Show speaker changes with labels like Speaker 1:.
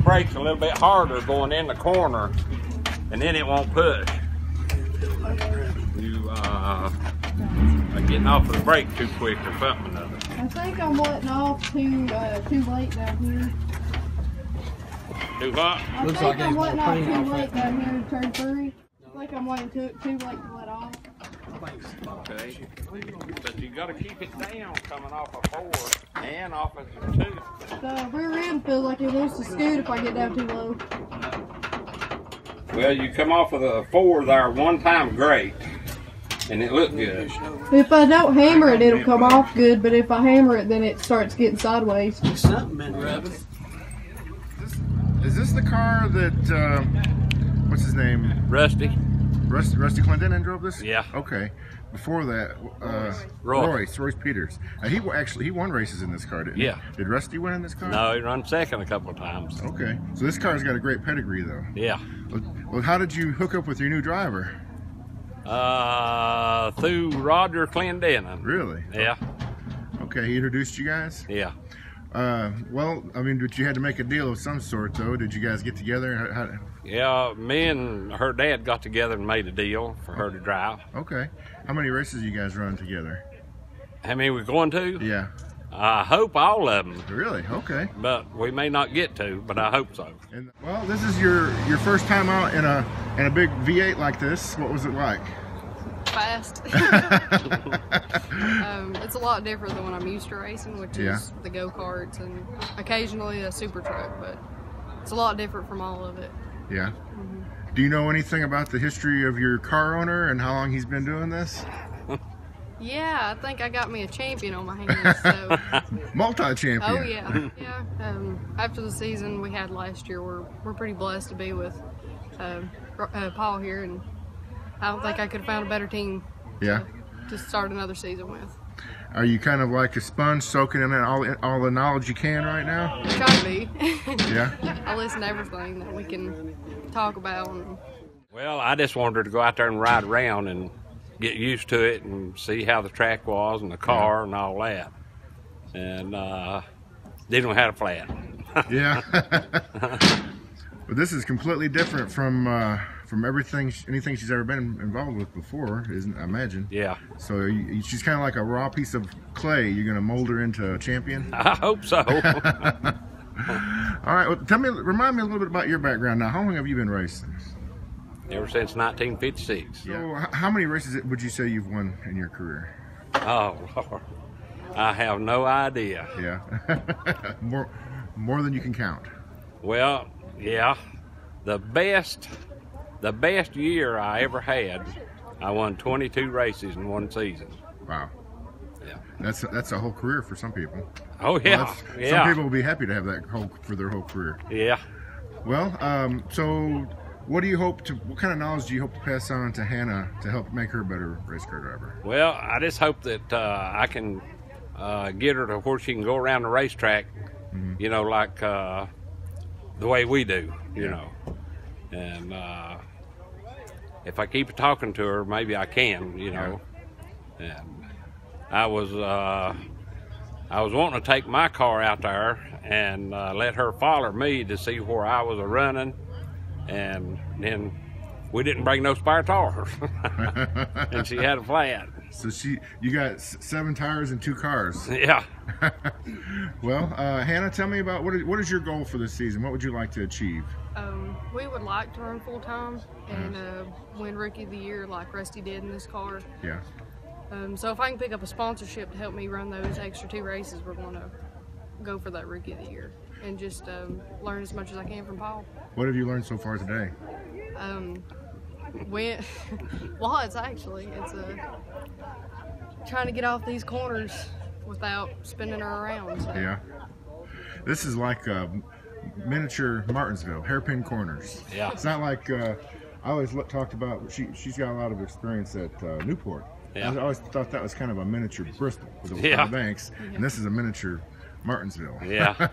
Speaker 1: Brakes a little bit harder going in the corner, and then it won't push. You are getting off of the brake too quick or something or other.
Speaker 2: I think I'm letting off too late down here.
Speaker 1: Too hot?
Speaker 2: I think I'm letting off too late down here in turn 3. I think I'm waiting too late to let off.
Speaker 1: Okay. But you got to keep it down coming off a 4 and off of a 2.
Speaker 2: The rear end feels like it wants to scoot if I get down too low.
Speaker 1: Well, you come off of the 4 there one time, great, and it looked good.
Speaker 2: If I don't hammer it, it'll come off good, but if I hammer it, then it starts getting sideways.
Speaker 3: Something been rubbing.
Speaker 4: Is this the car that, what's his name?
Speaker 1: Rusty
Speaker 4: Clinton drove this?
Speaker 1: Yeah.
Speaker 4: Okay. Before that, Royce Peters. He won races in this car, didn't he?
Speaker 1: Yeah.
Speaker 4: Did Rusty win in this car?
Speaker 1: No, he run second a couple of times.
Speaker 4: Okay. So this car's got a great pedigree, though.
Speaker 1: Yeah.
Speaker 4: Well, how did you hook up with your new driver?
Speaker 1: Through Roger Clendenin.
Speaker 4: Really?
Speaker 1: Yeah.
Speaker 4: Okay, he introduced you guys?
Speaker 1: Yeah.
Speaker 4: Well, I mean, but you had to make a deal of some sort, though. Did you guys get together?
Speaker 1: Yeah, me and her dad got together and made a deal for her to drive.
Speaker 4: Okay. How many races you guys run together?
Speaker 1: How many we're going to?
Speaker 4: Yeah.
Speaker 1: I hope all of them.
Speaker 4: Really? Okay.
Speaker 1: But we may not get to, but I hope so.
Speaker 4: And, well, this is your first time out in a big V8 like this. What was it like?
Speaker 5: Fast. It's a lot different than what I'm used to racing, which is the go-karts and occasionally a super truck, but it's a lot different from all of it.
Speaker 4: Yeah. Do you know anything about the history of your car owner and how long he's been doing this?
Speaker 5: Yeah, I think I got me a champion on my hands. So.
Speaker 4: Multi-champion.
Speaker 5: Oh yeah, yeah. After the season we had last year, we're pretty blessed to be with Paul here, and I don't think I could have found a better team. To start another season with.
Speaker 4: Are you kind of like a sponge soaking in all the knowledge you can right now?
Speaker 5: I try to be.
Speaker 4: Yeah.
Speaker 5: I listen to everything that we can talk about.
Speaker 1: Well, I just wanted to go out there and ride around and get used to it and see how the track was and the car and all that. And didn't have a flat.
Speaker 4: Yeah. But this is completely different from anything she's ever been involved with before, isn't? I imagine.
Speaker 1: Yeah.
Speaker 4: So she's kind of like a raw piece of clay. You're gonna mold her into a champion.
Speaker 1: I hope so.
Speaker 4: All right. Well, remind me a little bit about your background now. How long have you been racing?
Speaker 1: Ever since 1956.
Speaker 4: So how many races would you say you've won in your career?
Speaker 1: Oh Lord, I have no idea.
Speaker 4: Yeah. more than you can count.
Speaker 1: Well, yeah. The best year I ever had, I won 22 races in one season.
Speaker 4: Wow.
Speaker 1: Yeah.
Speaker 4: That's a whole career for some people.
Speaker 1: Oh yeah.
Speaker 4: Well, some people will be happy to have that for their whole career.
Speaker 1: Yeah.
Speaker 4: Well, so what kind of knowledge do you hope to pass on to Hannah to help make her a better race car driver?
Speaker 1: Well, I just hope that I can get her to where she can go around the racetrack, you know, like the way we do, you know. And if I keep talking to her, maybe I can, you know. And I was wanting to take my car out there and let her follow me to see where I was running, and then we didn't bring no spare tires, and she had a flat.
Speaker 4: So you got 7 tires and 2 cars.
Speaker 1: Yeah.
Speaker 4: Well, Hannah, tell me about what is your goal for this season? What would you like to achieve?
Speaker 5: We would like to run full time and win Rookie of the Year like Rusty did in this car.
Speaker 4: Yeah.
Speaker 5: So if I can pick up a sponsorship to help me run those extra 2 races, we're going to go for that Rookie of the Year and just learn as much as I can from Paul.
Speaker 4: What have you learned so far today?
Speaker 5: Lots actually. It's trying to get off these corners without spinning her around. So.
Speaker 4: Yeah. This is like miniature Martinsville, hairpin corners.
Speaker 1: Yeah.
Speaker 4: It's not like I always talked about. She's got a lot of experience at Newport.
Speaker 1: Yeah.
Speaker 4: I always thought that was kind of a miniature Bristol with the banks, and this is a miniature Martinsville.
Speaker 1: Yeah.